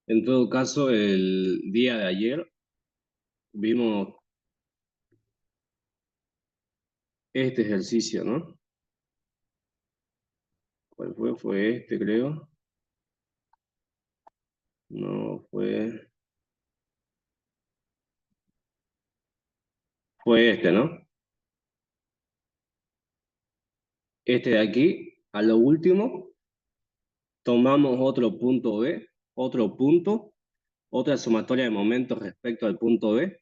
En todo caso, el día de ayer vimos este ejercicio, ¿no? ¿Cuál fue? Fue este, creo. No, fue este, ¿no? Este de aquí, a lo último, tomamos otro punto B, otro punto, otra sumatoria de momentos respecto al punto B,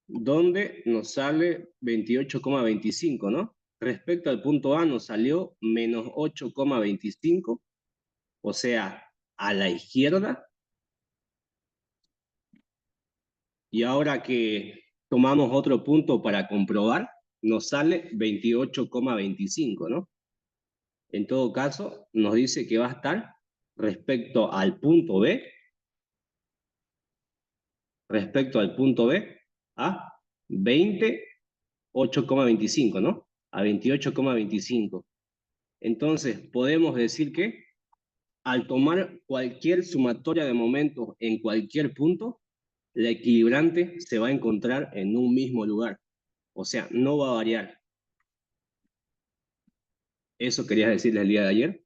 donde nos sale 28,25, ¿no? Respecto al punto A nos salió menos 8,25, o sea, a la izquierda. Y ahora que tomamos otro punto para comprobar, nos sale 28,25, ¿no? En todo caso, nos dice que va a estar respecto al punto B, a 28,25, ¿no? A 28,25. Entonces, podemos decir que al tomar cualquier sumatoria de momentos en cualquier punto, la equilibrante se va a encontrar en un mismo lugar. O sea, no va a variar. Eso quería decirles el día de ayer.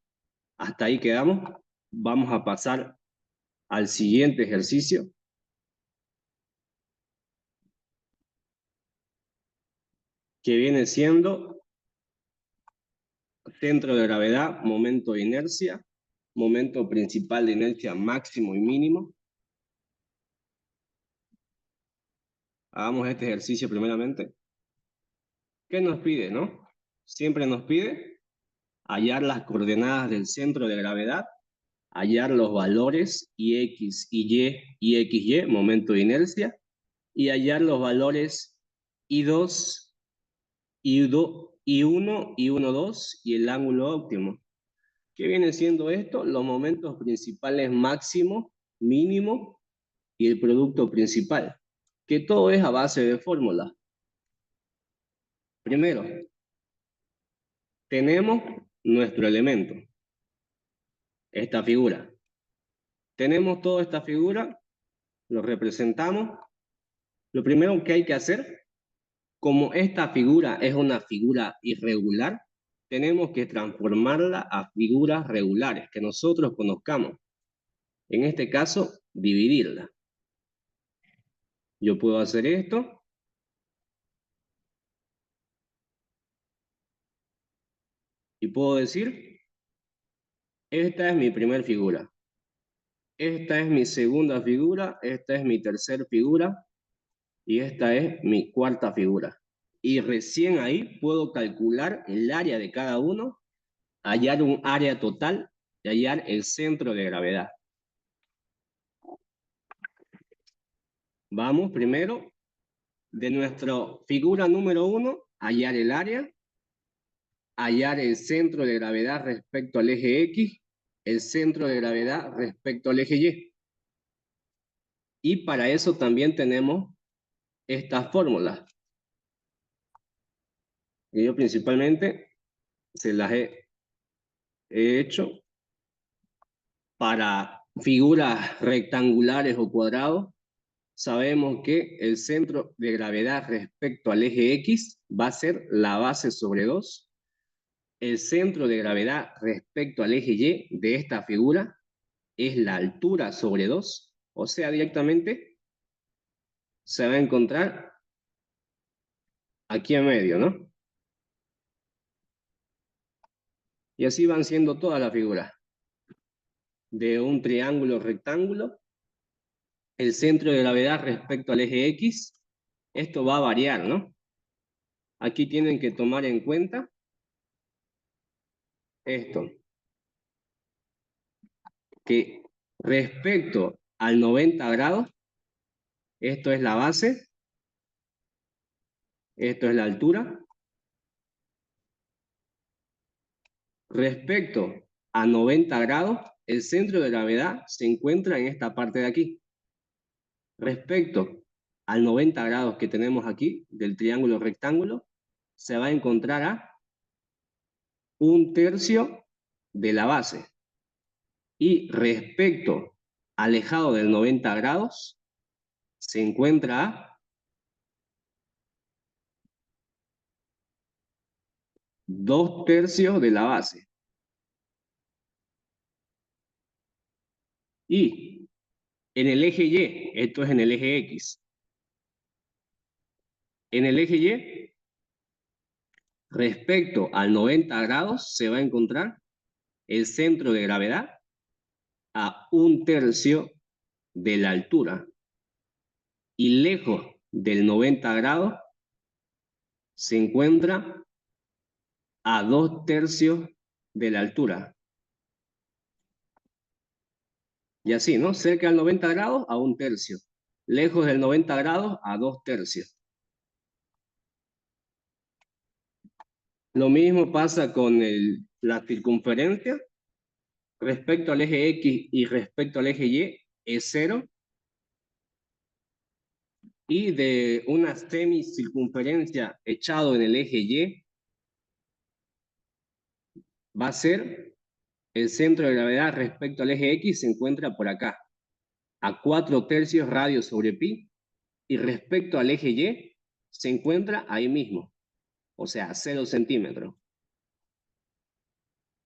Hasta ahí quedamos. Vamos a pasar al siguiente ejercicio, que viene siendo centro de gravedad, momento de inercia, momento principal de inercia máximo y mínimo. Hagamos este ejercicio primeramente. ¿Qué nos pide, no? Siempre nos pide hallar las coordenadas del centro de gravedad, hallar los valores Ix y XY, momento de inercia, y hallar los valores I2, I1, I1,2 y el ángulo óptimo. ¿Qué viene siendo esto? Los momentos principales máximo, mínimo y el producto principal, que todo es a base de fórmulas. Primero, tenemos nuestro elemento, esta figura. Tenemos toda esta figura, lo representamos. Lo primero que hay que hacer, como esta figura es una figura irregular, tenemos que transformarla a figuras regulares que nosotros conozcamos. En este caso, dividirla. Yo puedo hacer esto y puedo decir, esta es mi primera figura, esta es mi segunda figura, esta es mi tercera figura y esta es mi cuarta figura. Y recién ahí puedo calcular el área de cada uno, hallar un área total y hallar el centro de gravedad. Vamos primero de nuestra figura número 1, hallar el área, hallar el centro de gravedad respecto al eje X, el centro de gravedad respecto al eje Y. Y para eso también tenemos estas fórmulas. Y yo principalmente se las he hecho para figuras rectangulares o cuadrados. Sabemos que el centro de gravedad respecto al eje X va a ser la base sobre 2. El centro de gravedad respecto al eje Y de esta figura es la altura sobre 2. O sea, directamente se va a encontrar aquí en medio, ¿no? Y así van siendo todas las figuras. De un triángulo rectángulo, el centro de gravedad respecto al eje X, esto va a variar, ¿no? Aquí tienen que tomar en cuenta esto, que respecto al 90 grados, esto es la base, esto es la altura. Respecto a 90 grados, el centro de gravedad se encuentra en esta parte de aquí. Respecto al 90 grados que tenemos aquí, del triángulo rectángulo, se va a encontrar a 1/3 de la base. Y respecto alejado del 90 grados, se encuentra a 2/3 de la base. Y en el eje Y, esto es en el eje X, en el eje Y, respecto al 90 grados, se va a encontrar el centro de gravedad a 1/3 de la altura. Y lejos del 90 grados se encuentra a 2/3 de la altura. Y así, ¿no? Cerca del 90 grados a 1/3. Lejos del 90 grados a 2/3. Lo mismo pasa con la circunferencia. Respecto al eje X y respecto al eje Y es 0. Y de una semicircunferencia echado en el eje Y va a ser el centro de gravedad respecto al eje X se encuentra por acá, a 4/3 radio sobre pi, y respecto al eje Y se encuentra ahí mismo, o sea, 0 centímetros.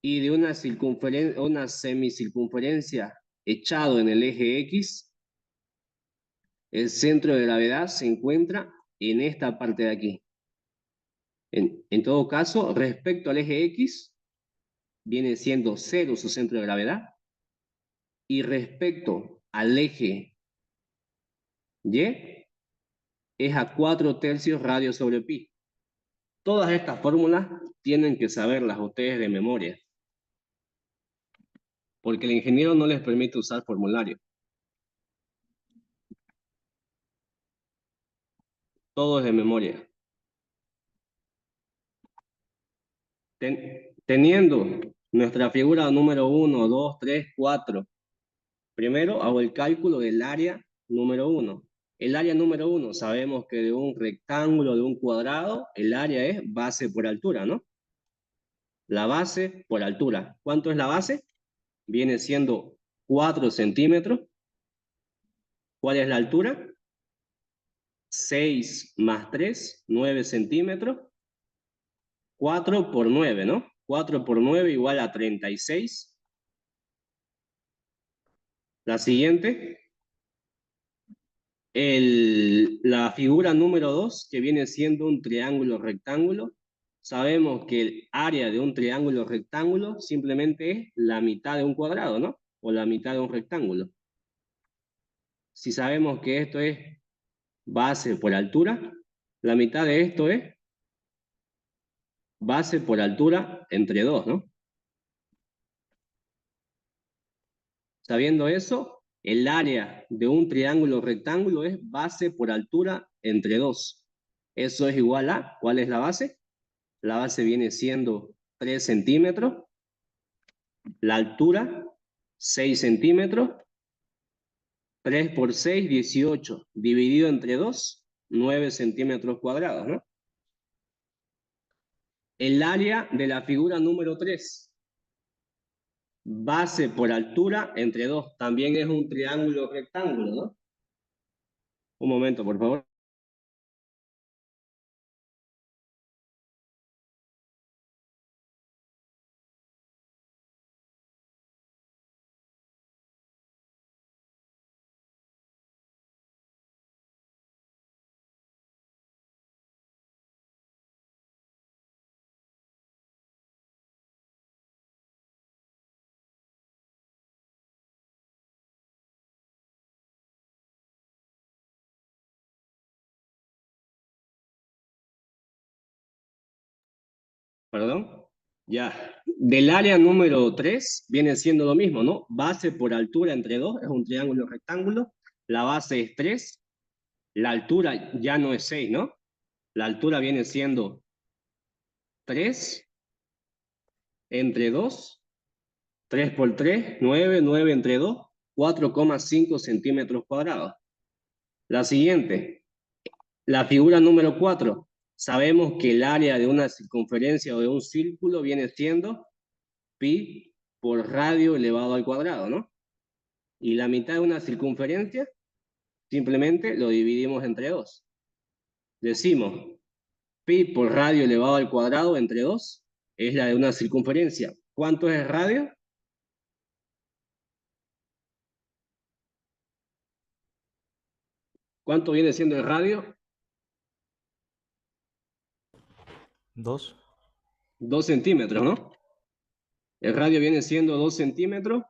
Y de una semicircunferencia echado en el eje X, el centro de gravedad se encuentra en esta parte de aquí. En todo caso, respecto al eje X, viene siendo 0 su centro de gravedad, y respecto al eje Y, es a 4/3 radio sobre pi. Todas estas fórmulas tienen que saberlas ustedes de memoria, porque el ingeniero no les permite usar formulario. Todo es de memoria. Teniendo nuestra figura número 1, 2, 3, 4, primero hago el cálculo del área número 1. El área número 1, sabemos que de un rectángulo, de un cuadrado, el área es base por altura, ¿no? La base por altura. ¿Cuánto es la base? Viene siendo 4 centímetros. ¿Cuál es la altura? 6 más 3, 9 centímetros. 4 por 9, ¿no? 4 por 9 igual a 36. La siguiente, la figura número 2, que viene siendo un triángulo rectángulo. Sabemos que el área de un triángulo rectángulo simplemente es la mitad de un cuadrado, ¿no? O la mitad de un rectángulo. Si sabemos que esto es base por altura, la mitad de esto es base por altura entre 2, ¿no? Sabiendo eso, el área de un triángulo rectángulo es base por altura entre 2. Eso es igual a, ¿cuál es la base? La base viene siendo 3 centímetros. La altura, 6 centímetros. 3 por 6, 18. Dividido entre 2, 9 centímetros cuadrados, ¿no? El área de la figura número 3. Base por altura entre 2. También es un triángulo rectángulo, ¿no? Un momento, por favor. Perdón. Ya. Del área número 3 viene siendo lo mismo, ¿no? Base por altura entre 2, es un triángulo rectángulo. La base es 3. La altura ya no es 6, ¿no? La altura viene siendo 3 entre 2. 3 por 3, 9. 9 entre 2, 4,5 centímetros cuadrados. La siguiente, la figura número 4. Sabemos que el área de una circunferencia o de un círculo viene siendo pi por radio elevado al cuadrado, ¿no? Y la mitad de una circunferencia, simplemente lo dividimos entre 2. Decimos, pi por radio elevado al cuadrado entre 2 es la de una circunferencia. ¿Cuánto es el radio? ¿Cuánto viene siendo el radio? 2. 2 centímetros, ¿no? El radio viene siendo 2 centímetros.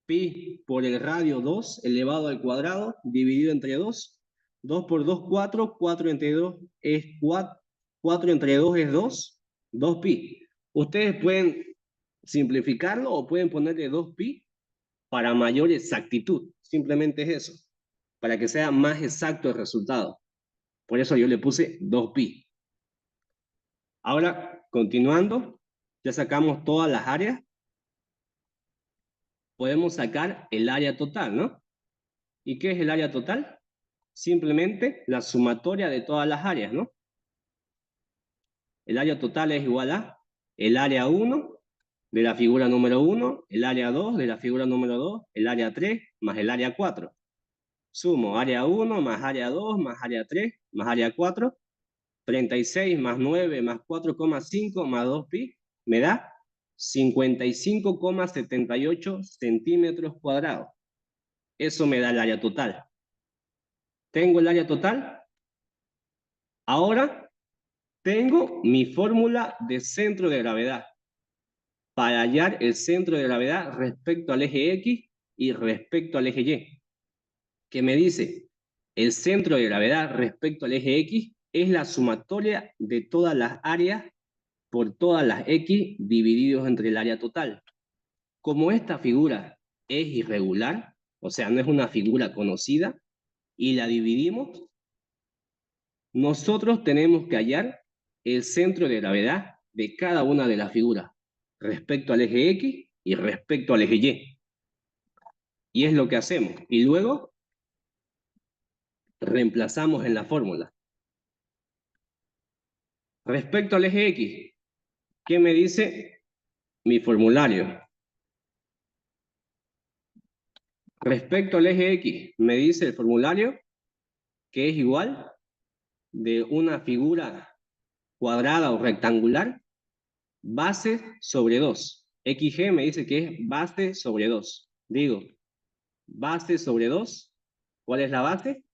Pi por el radio 2 elevado al cuadrado dividido entre 2. 2 por 2, 4. 4 entre 2 es 4. 4 entre 2 es 2. 2 pi. Ustedes pueden simplificarlo o pueden ponerle 2 pi para mayor exactitud. Simplemente es eso, para que sea más exacto el resultado. Por eso yo le puse 2 pi. Ahora, continuando, ya sacamos todas las áreas. Podemos sacar el área total, ¿no? ¿Y qué es el área total? Simplemente la sumatoria de todas las áreas, ¿no? El área total es igual a el área 1 de la figura número 1, el área 2 de la figura número 2, el área 3 más el área 4. Sumo área 1 más área 2 más área 3 más área 4, 36 más 9 más 4,5 más 2 pi, me da 55,78 centímetros cuadrados. Eso me da el área total. ¿Tengo el área total? Ahora tengo mi fórmula de centro de gravedad para hallar el centro de gravedad respecto al eje X y respecto al eje Y. ¿Qué me dice? El centro de gravedad respecto al eje X es la sumatoria de todas las áreas por todas las X divididos entre el área total. Como esta figura es irregular, o sea, no es una figura conocida, y la dividimos, nosotros tenemos que hallar el centro de gravedad de cada una de las figuras respecto al eje X y respecto al eje Y. Y es lo que hacemos. Y luego reemplazamos en la fórmula. Respecto al eje X, ¿qué me dice mi formulario? Respecto al eje X, me dice el formulario que es igual de una figura cuadrada o rectangular, base sobre 2. XG me dice que es base sobre 2. Digo, base sobre 2. ¿Cuál es la base?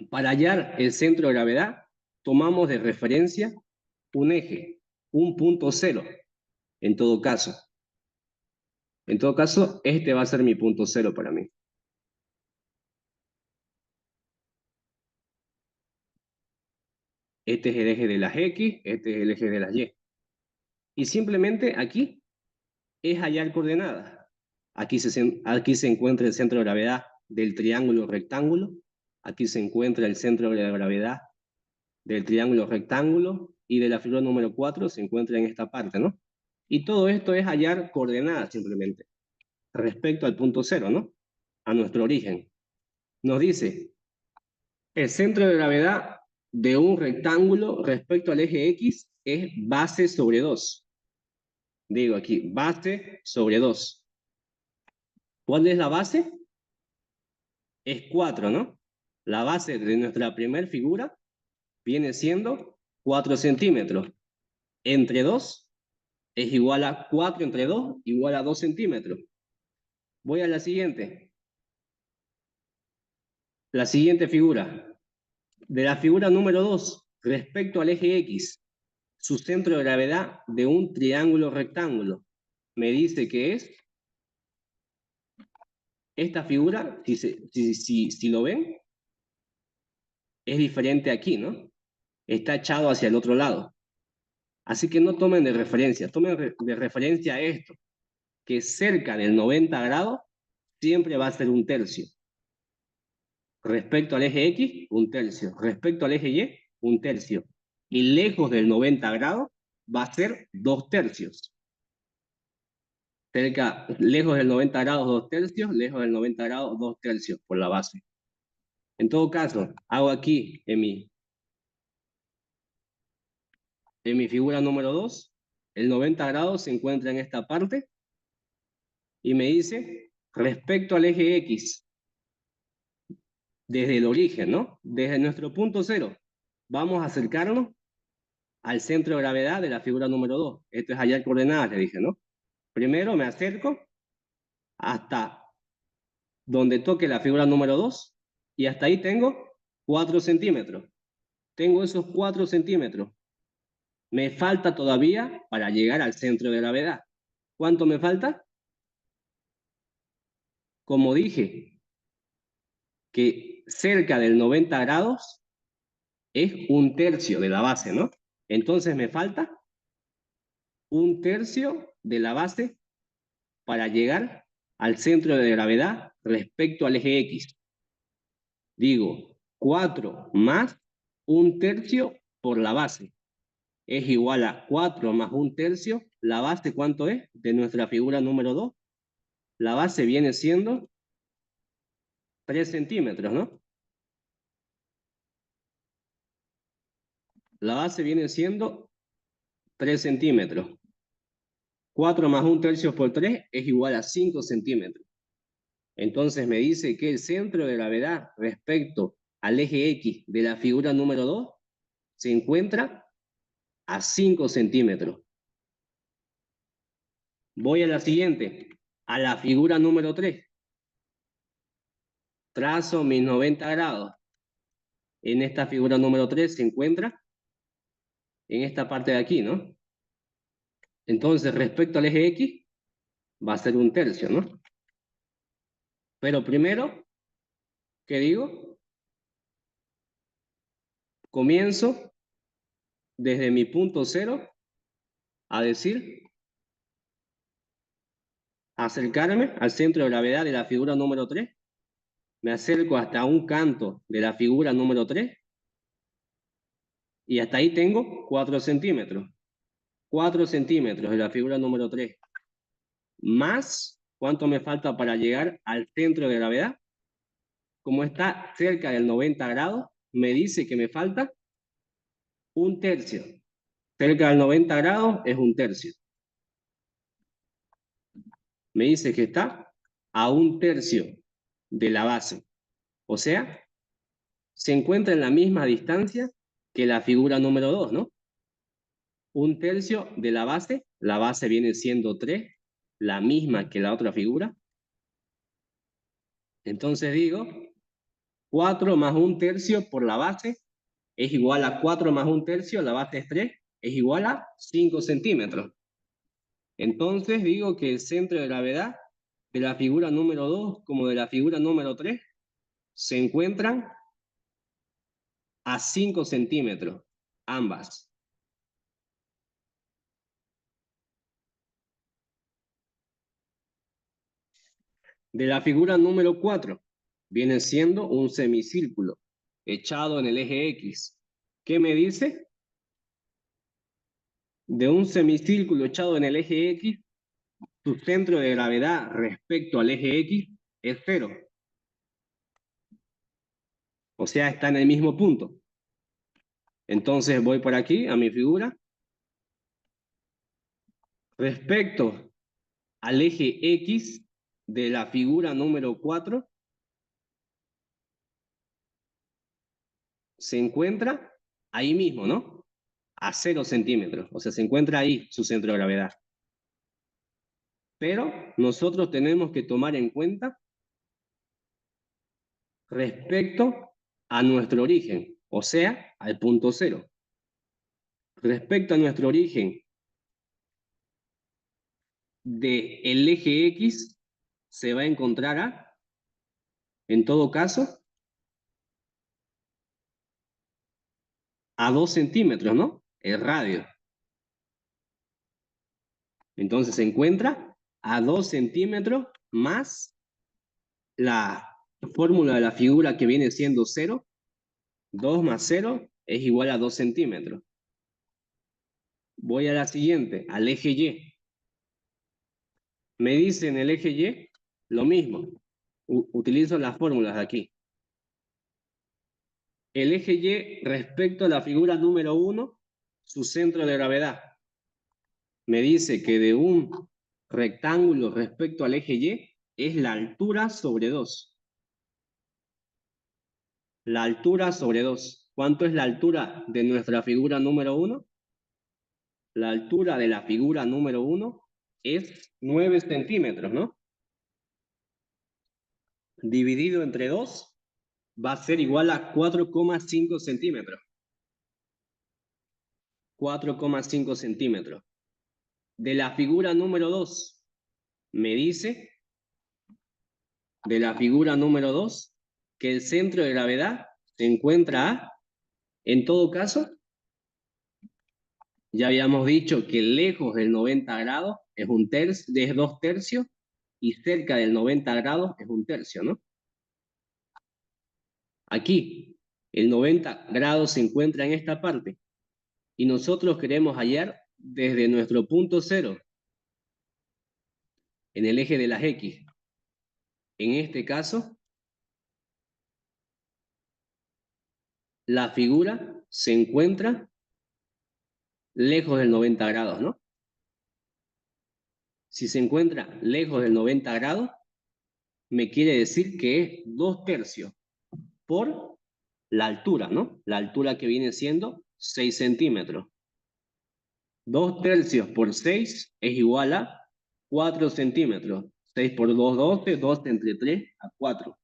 Para hallar el centro de gravedad, tomamos de referencia un eje, un punto cero, en todo caso. En todo caso, este va a ser mi punto cero para mí. Este es el eje de las X, este es el eje de las Y. Y simplemente aquí es hallar coordenadas. Aquí se encuentra el centro de gravedad del triángulo rectángulo. Aquí se encuentra el centro de gravedad del triángulo rectángulo. Y de la figura número 4 se encuentra en esta parte, ¿no? Y todo esto es hallar coordenadas simplemente, respecto al punto cero, ¿no? A nuestro origen. Nos dice, el centro de gravedad de un rectángulo respecto al eje X es base sobre 2. Digo aquí, base sobre 2. ¿Cuál es la base? Es 4, ¿no? La base de nuestra primera figura viene siendo 4 centímetros. Entre 2 es igual a 4 entre 2, igual a 2 centímetros. Voy a la siguiente. La siguiente figura. De la figura número 2, respecto al eje X, su centro de gravedad de un triángulo rectángulo. Me dice que es esta figura, si lo ven, es diferente aquí, ¿no? Está echado hacia el otro lado. Así que no tomen de referencia, tomen de referencia esto, que cerca del 90 grados siempre va a ser un tercio. Respecto al eje X, un tercio. Respecto al eje Y, un tercio. Y lejos del 90 grados va a ser 2 tercios. Cerca, lejos del 90 grados, 2 tercios, lejos del 90 grados, 2 tercios por la base. En todo caso, hago aquí en mi figura número 2, el 90 grados se encuentra en esta parte y me dice, respecto al eje X, desde el origen, ¿no? Desde nuestro punto cero, vamos a acercarnos al centro de gravedad de la figura número 2. Esto es hallar coordenadas, le dije, ¿no? Primero me acerco hasta donde toque la figura número 2 y hasta ahí tengo 4 centímetros. Tengo esos 4 centímetros. Me falta todavía para llegar al centro de gravedad. ¿Cuánto me falta? Como dije, que cerca del 90 grados es un tercio de la base, ¿no? Entonces me falta un tercio de la base para llegar al centro de gravedad respecto al eje X. Digo, 4 más un tercio por la base. Es igual a 4 más un tercio. ¿La base cuánto es? De nuestra figura número 2. La base viene siendo 3 centímetros, ¿no? La base viene siendo 3 centímetros. 4 más un tercio por 3 es igual a 5 centímetros. Entonces me dice que el centro de gravedad respecto al eje X de la figura número 2 se encuentra a 5 centímetros. Voy a la siguiente, a la figura número 3. Trazo mis 90 grados. En esta figura número 3 se encuentra en esta parte de aquí, ¿no? Entonces, respecto al eje X, va a ser un tercio, ¿no? Pero primero, ¿qué digo? Comienzo desde mi punto cero a decir, acercarme al centro de gravedad de la figura número 3. Me acerco hasta un canto de la figura número 3 y hasta ahí tengo 4 centímetros. 4 centímetros de la figura número 3. Más, ¿cuánto me falta para llegar al centro de gravedad? Como está cerca del 90 grados, me dice que me falta un tercio. Cerca del 90 grados es un tercio. Me dice que está a un tercio de la base. O sea, se encuentra en la misma distancia que la figura número 2, ¿no? Un tercio de la base viene siendo 3, la misma que la otra figura. Entonces digo, 4 más un tercio por la base es igual a 4 más un tercio, la base es 3, es igual a 5 centímetros. Entonces digo que el centro de gravedad de la figura número 2 como de la figura número 3 se encuentran a 5 centímetros, ambas. De la figura número 4 viene siendo un semicírculo echado en el eje X. ¿Qué me dice? De un semicírculo echado en el eje X, su centro de gravedad respecto al eje X es 0. O sea, está en el mismo punto. Entonces voy por aquí a mi figura. Respecto al eje X de la figura número 4, se encuentra ahí mismo, ¿no? A 0 centímetros. O sea, se encuentra ahí su centro de gravedad. Pero nosotros tenemos que tomar en cuenta respecto a nuestro origen, o sea, al punto cero. Respecto a nuestro origen del eje X, se va a encontrar en todo caso, a 2 centímetros, ¿no? El radio. Entonces se encuentra a 2 centímetros más la fórmula de la figura que viene siendo 0. 2 más 0 es igual a 2 centímetros. Voy a la siguiente, al eje Y. Me dice en el eje Y lo mismo. Utilizo las fórmulas de aquí. El eje Y respecto a la figura número 1, su centro de gravedad. Me dice que de un rectángulo respecto al eje Y es la altura sobre 2. La altura sobre 2. ¿Cuánto es la altura de nuestra figura número 1? La altura de la figura número 1 es 9 centímetros, ¿no? Dividido entre 2 va a ser igual a 4,5 centímetros. 4,5 centímetros. De la figura número 2, me dice, de la figura número 2, que el centro de gravedad se encuentra en todo caso, ya habíamos dicho que lejos del 90 grados es 2 tercios y cerca del 90 grados es 1 tercio, ¿no? Aquí, el 90 grados se encuentra en esta parte y nosotros queremos hallar desde nuestro punto cero en el eje de las X. En este caso, la figura se encuentra lejos del 90 grados, ¿no? Si se encuentra lejos del 90 grados, me quiere decir que es 2 tercios por la altura, ¿no? La altura que viene siendo 6 centímetros. 2 tercios por 6 es igual a 4 centímetros. 6 por 2, 12, 2 entre 3 a 4.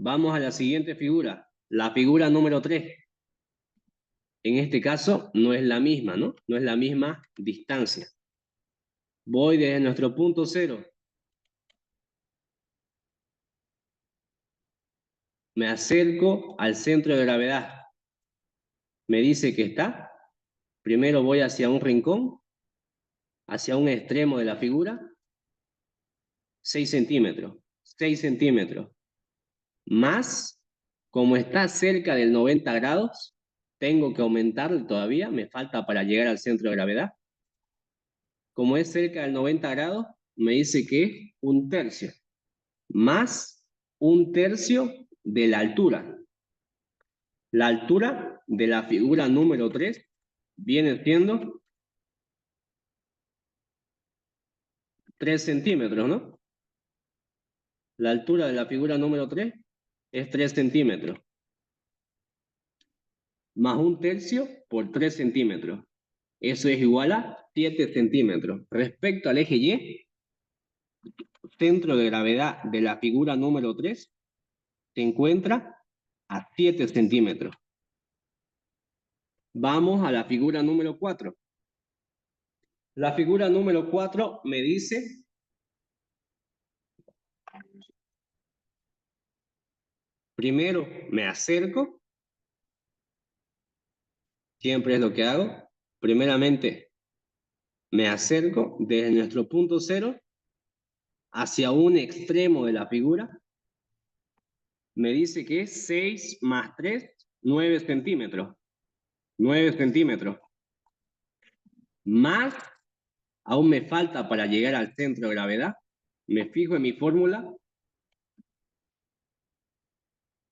Vamos a la siguiente figura, la figura número 3. En este caso no es la misma, ¿no? No es la misma distancia. Voy desde nuestro punto cero. Me acerco al centro de gravedad. Me dice que está. Primero voy hacia un rincón, hacia un extremo de la figura. 6 centímetros. 6 centímetros. Más, como está cerca del 90 grados, tengo que aumentar todavía. Me falta para llegar al centro de gravedad. Como es cerca del 90 grados, me dice que es 1 tercio. Más 1 tercio de la altura. La altura de la figura número 3 viene siendo 3 centímetros, ¿no? La altura de la figura número 3 es 3 centímetros. Más 1 tercio por 3 centímetros. Eso es igual a 7 centímetros. Respecto al eje Y, centro de gravedad de la figura número 3 se encuentra a 7 centímetros. Vamos a la figura número 4. La figura número 4 me dice primero me acerco, siempre es lo que hago. Primeramente me acerco desde nuestro punto cero hacia un extremo de la figura. Me dice que es 6 más 3, 9 centímetros. 9 centímetros. Más, aún me falta para llegar al centro de gravedad. Me fijo en mi fórmula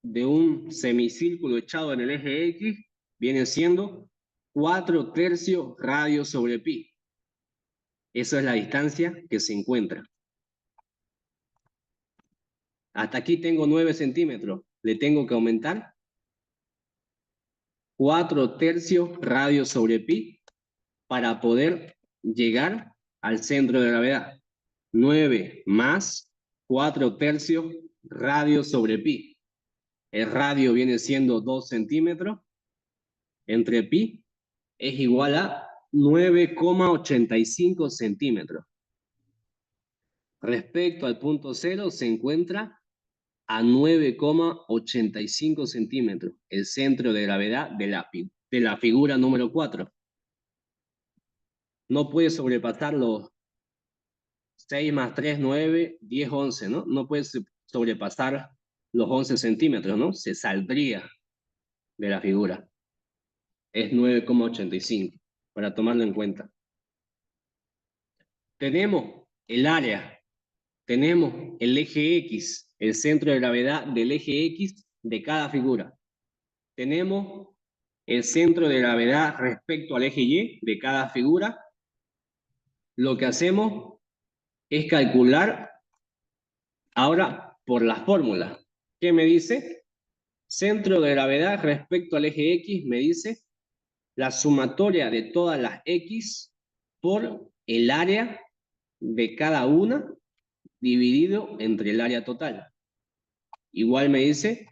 de un semicírculo echado en el eje X, viene siendo 4 tercios radio sobre pi. Esa es la distancia que se encuentra. Hasta aquí tengo 9 centímetros. Le tengo que aumentar 4 tercios radio sobre pi para poder llegar al centro de gravedad. 9 más 4 tercios radio sobre pi. El radio viene siendo 2 centímetros. Entre pi es igual a 9,85 centímetros. Respecto al punto cero se encuentra a 9,85 centímetros, el centro de gravedad de la figura número 4. No puede sobrepasar los 6 más 3, 9, 10, 11, ¿no? No puede sobrepasar los 11 centímetros, ¿no? Se saldría de la figura. Es 9,85, para tomarlo en cuenta. Tenemos el área, tenemos el eje X, el centro de gravedad del eje X de cada figura. Tenemos el centro de gravedad respecto al eje Y de cada figura. lo que hacemos es calcular ahora por la fórmula. ¿Qué me dice? Centro de gravedad respecto al eje X me dice la sumatoria de todas las X por el área de cada una dividido entre el área total. Igual me dice,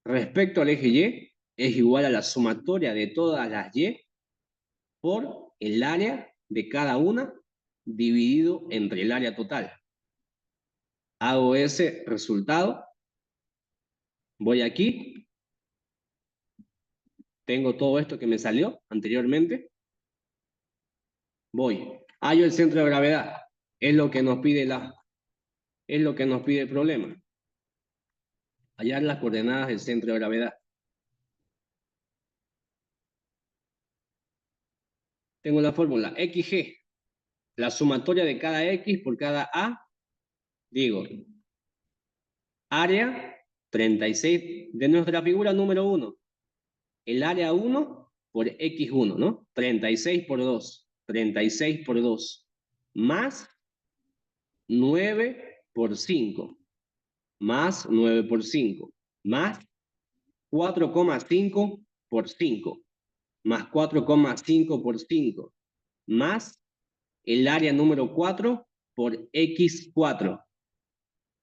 respecto al eje Y, es igual a la sumatoria de todas las Y por el área de cada una dividido entre el área total. Hago ese resultado, voy aquí, tengo todo esto que me salió anteriormente, voy, hallo el centro de gravedad, es lo que nos pide el problema. Hallar las coordenadas del centro de gravedad. Tengo la fórmula XG, la sumatoria de cada X por cada A, digo, área 36 de nuestra figura número 1. El área 1 por X1, ¿no? 36 por 2, 36 por 2, más 9 por 5, más 9 por 5, más 4,5 por 5, más 4,5 por 5, más el área número 4 por X4.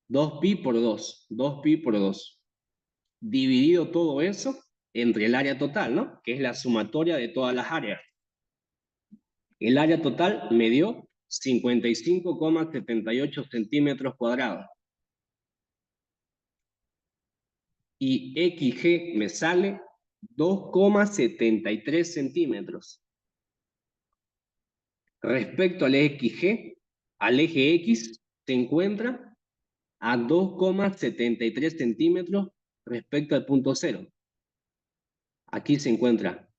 2pi por 2, 2pi por 2. Dividido todo eso entre el área total, ¿no? Que es la sumatoria de todas las áreas. El área total me dio 55,78 centímetros cuadrados. Y XG me sale 2,73 centímetros. Respecto al XG, al eje X se encuentra a 2,73 centímetros respecto al punto cero. Aquí se encuentra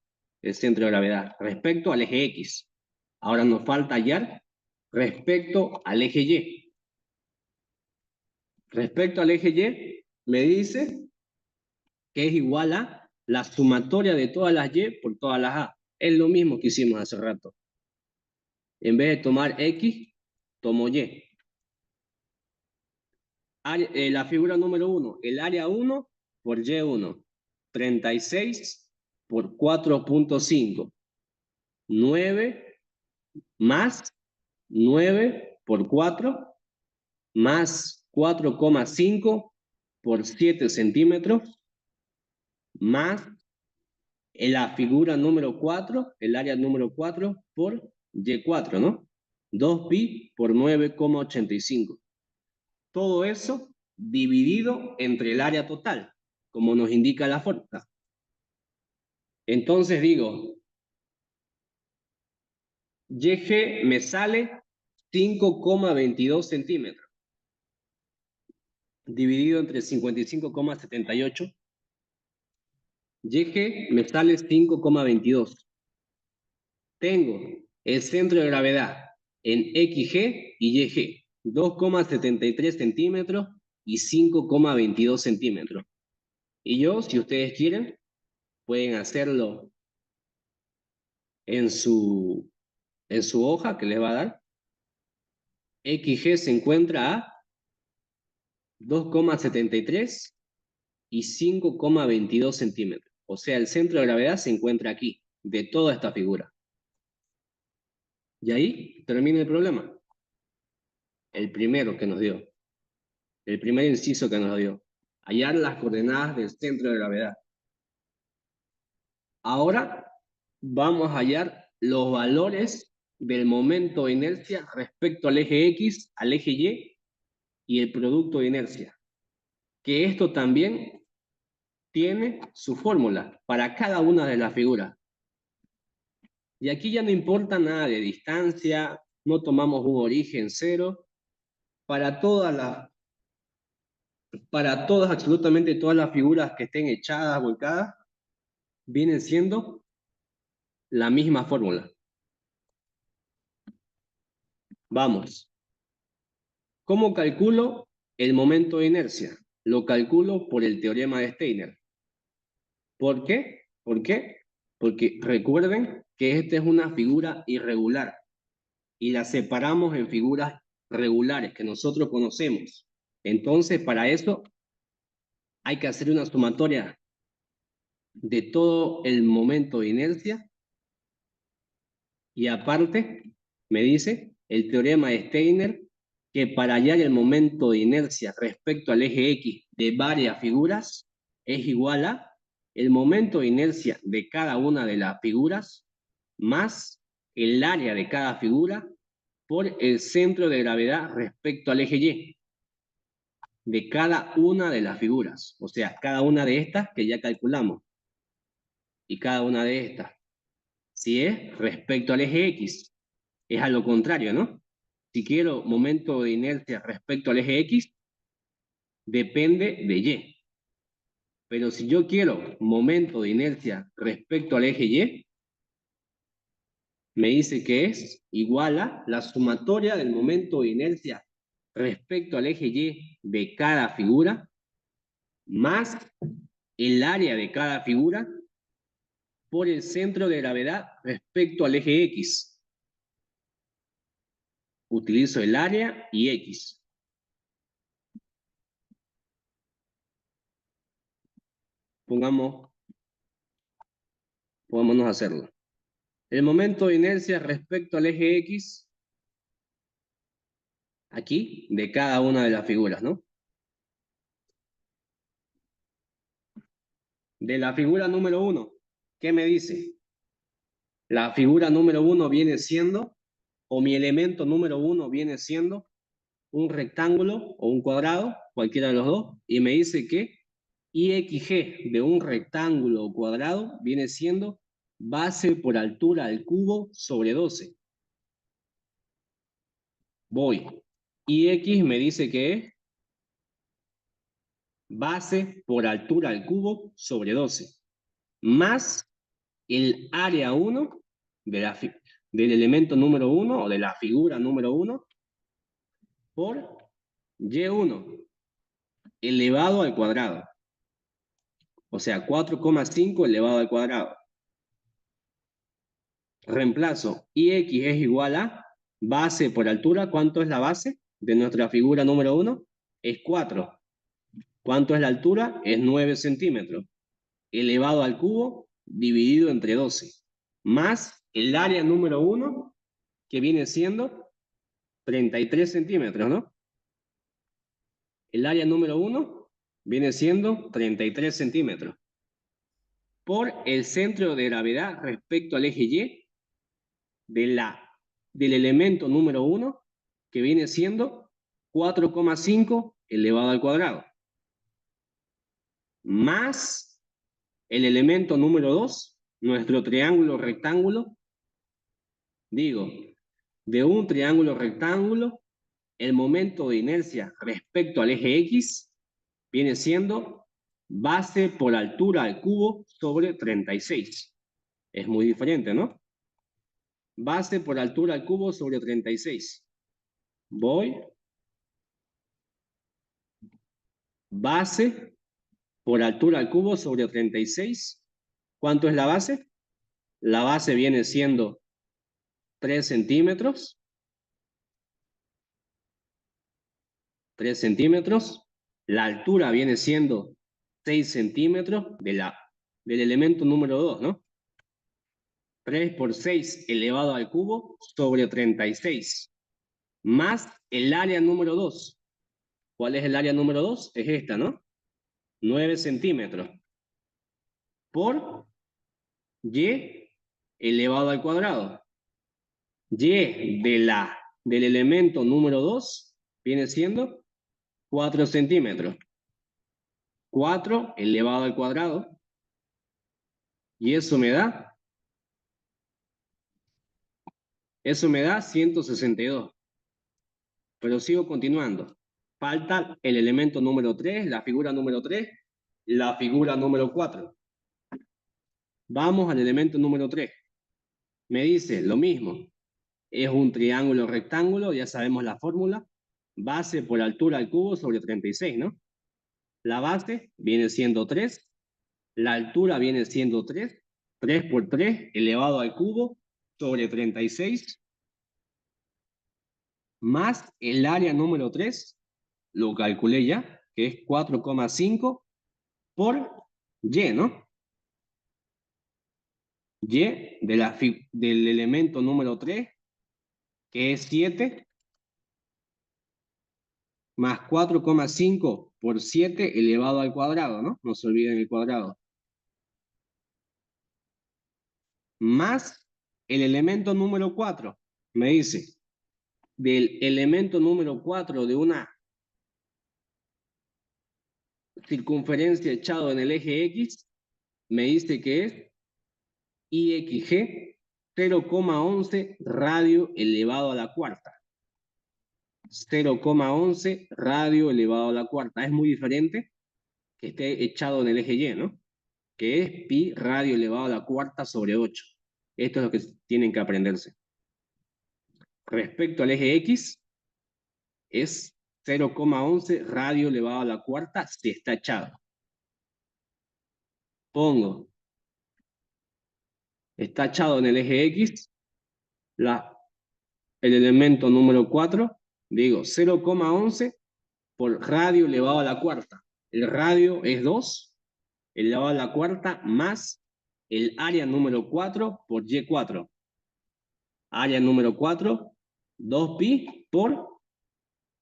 el centro de gravedad respecto al eje X. Ahora nos falta hallar respecto al eje Y. Respecto al eje Y, me dice que es igual a la sumatoria de todas las Y por todas las A. Es lo mismo que hicimos hace rato. En vez de tomar X, tomo Y. La figura número 1, el área 1 por Y1. 36 por 4,5. 9 más 9 por 4 más 4,5 por 7 centímetros más la figura número 4, el área número 4 por Y4, ¿no? 2pi por 9,85. Todo eso dividido entre el área total, como nos indica la fórmula. Entonces digo, YG me sale 5,22 centímetros, dividido entre 55,78. YG me sale 5,22. Tengo el centro de gravedad en XG y YG, 2,73 centímetros y 5,22 centímetros. Y yo, si ustedes quieren, pueden hacerlo en su hoja que les va a dar. XG se encuentra a 2,73 y 5,22 centímetros. O sea, el centro de gravedad se encuentra aquí, de toda esta figura. Y ahí termina el problema. El primero que nos dio. El primer inciso que nos dio. Hallar las coordenadas del centro de gravedad. Ahora vamos a hallar los valores del momento de inercia respecto al eje X, al eje y el producto de inercia. Que esto también tiene su fórmula para cada una de las figuras. Y aquí ya no importa nada de distancia, no tomamos un origen cero. Para absolutamente todas las figuras que estén echadas, volcadas, vienen siendo la misma fórmula. Vamos. ¿Cómo calculo el momento de inercia? Lo calculo por el teorema de Steiner. ¿Por qué? ¿Por qué? Porque recuerden que esta es una figura irregular. y las separamos en figuras regulares que nosotros conocemos. Entonces, para eso hay que hacer una sumatoria de todo el momento de inercia y aparte me dice el teorema de Steiner que para hallar el momento de inercia respecto al eje X de varias figuras es igual a el momento de inercia de cada una de las figuras más el área de cada figura por el centro de gravedad respecto al eje Y de cada una de las figuras. O sea, cada una de estas que ya calculamos y cada una de estas. Si es respecto al eje X, es a lo contrario, ¿no? Si quiero momento de inercia respecto al eje X, depende de Y. Pero si yo quiero momento de inercia respecto al eje Y, me dice que es igual a la sumatoria del momento de inercia respecto al eje Y de cada figura, más el área de cada figura por el centro de gravedad respecto al eje X. Utilizo el área y X. Pongámonos a hacerlo. El momento de inercia respecto al eje X, aquí, de cada una de las figuras, ¿no? De la figura número 1, ¿qué me dice? La figura número 1 viene siendo, o mi elemento número 1 viene siendo un rectángulo o un cuadrado, cualquiera de los dos, y me dice que IXG de un rectángulo o cuadrado viene siendo base por altura al cubo sobre 12. Voy. IX me dice que es base por altura al cubo sobre 12, más el área 1 del elemento número 1 o de la figura número 1 por Y1 elevado al cuadrado. O sea, 4,5 elevado al cuadrado. Reemplazo, IX es igual a base por altura. ¿Cuánto es la base de nuestra figura número 1? Es 4. ¿Cuánto es la altura? Es 9 centímetros. Elevado al cubo dividido entre 12. Más el área número 1, que viene siendo 33 centímetros, ¿no? El área número 1 viene siendo 33 centímetros. Por el centro de gravedad respecto al eje Y del elemento número 1, que viene siendo 4,5 elevado al cuadrado. Más el elemento número 2, nuestro triángulo rectángulo. Digo, de un triángulo rectángulo, el momento de inercia respecto al eje X viene siendo base por altura al cubo sobre 36. Es muy diferente, ¿no? Base por altura al cubo sobre 36. Voy. Base por altura al cubo sobre 36. ¿Cuánto es la base? La base viene siendo 3 centímetros. 3 centímetros. La altura viene siendo 6 centímetros del elemento número 2, ¿no? 3 por 6 elevado al cubo sobre 36. Más el área número 2. ¿Cuál es el área número 2? Es esta, ¿no? 9 centímetros. Por Y elevado al cuadrado. Y del elemento número 2 viene siendo 4 centímetros. 4 elevado al cuadrado. Y eso me da 162. Pero sigo continuando. Falta el elemento número 3, la figura número 3, la figura número 4. Vamos al elemento número 3. Me dice lo mismo. Es un triángulo rectángulo, ya sabemos la fórmula. Base por altura al cubo sobre 36, ¿no? La base viene siendo 3. La altura viene siendo 3. 3 por 3 elevado al cubo sobre 36. más el área número 3, lo calculé ya, que es 4,5 por Y, ¿no? Y del elemento número 3, que es 7, más 4,5 por 7 elevado al cuadrado, ¿no? No se olviden el cuadrado. Más el elemento número 4, me dice, del elemento número 4 de una circunferencia echado en el eje X, me dice que es IXG 0,11 radio elevado a la cuarta. 0,11 radio elevado a la cuarta. Es muy diferente que esté echado en el eje Y, ¿no? Que es pi radio elevado a la cuarta sobre 8. Esto es lo que tienen que aprenderse. Respecto al eje X, es 0,11 radio elevado a la cuarta si está echado. Pongo, está echado en el eje X, el elemento número 4, digo 0,11 por radio elevado a la cuarta. El radio es 2 elevado a la cuarta más el área número 4 por Y4. Área número 4, 2pi por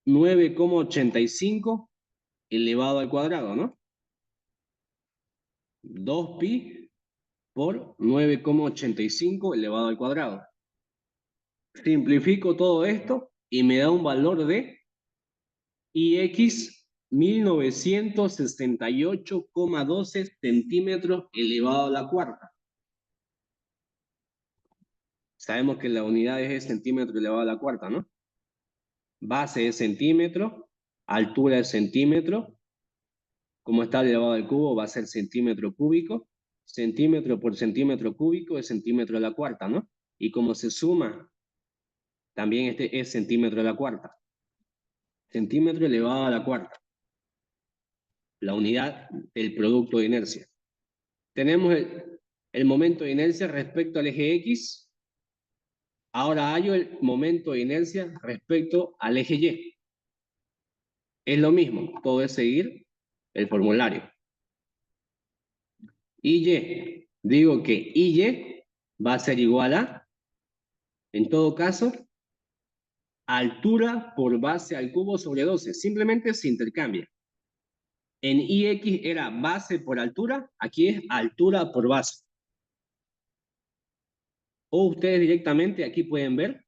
9,85 elevado al cuadrado, ¿no? 2pi por 9,85 elevado al cuadrado. Simplifico todo esto y me da un valor de IX 1968,12 centímetros elevado a la cuarta. Sabemos que la unidad es centímetro elevado a la cuarta, ¿no? Base es centímetro, altura es centímetro, como está elevado al cubo va a ser centímetro cúbico, centímetro por centímetro cúbico es centímetro a la cuarta, ¿no? Y como se suma, también este es centímetro a la cuarta. Centímetro elevado a la cuarta. La unidad del producto de inercia. Tenemos el momento de inercia respecto al eje X. Ahora hallo el momento de inercia respecto al eje Y. Es lo mismo, todo es seguir el formulario. IY, digo que IY va a ser igual a, en todo caso, altura por base al cubo sobre 12. Simplemente se intercambia. En IX era base por altura, aquí es altura por base. O ustedes directamente aquí pueden ver.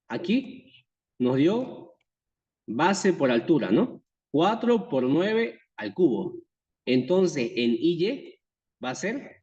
Aquí nos dio base por altura, ¿no? 4 por 9 al cubo. Entonces, en IY va a ser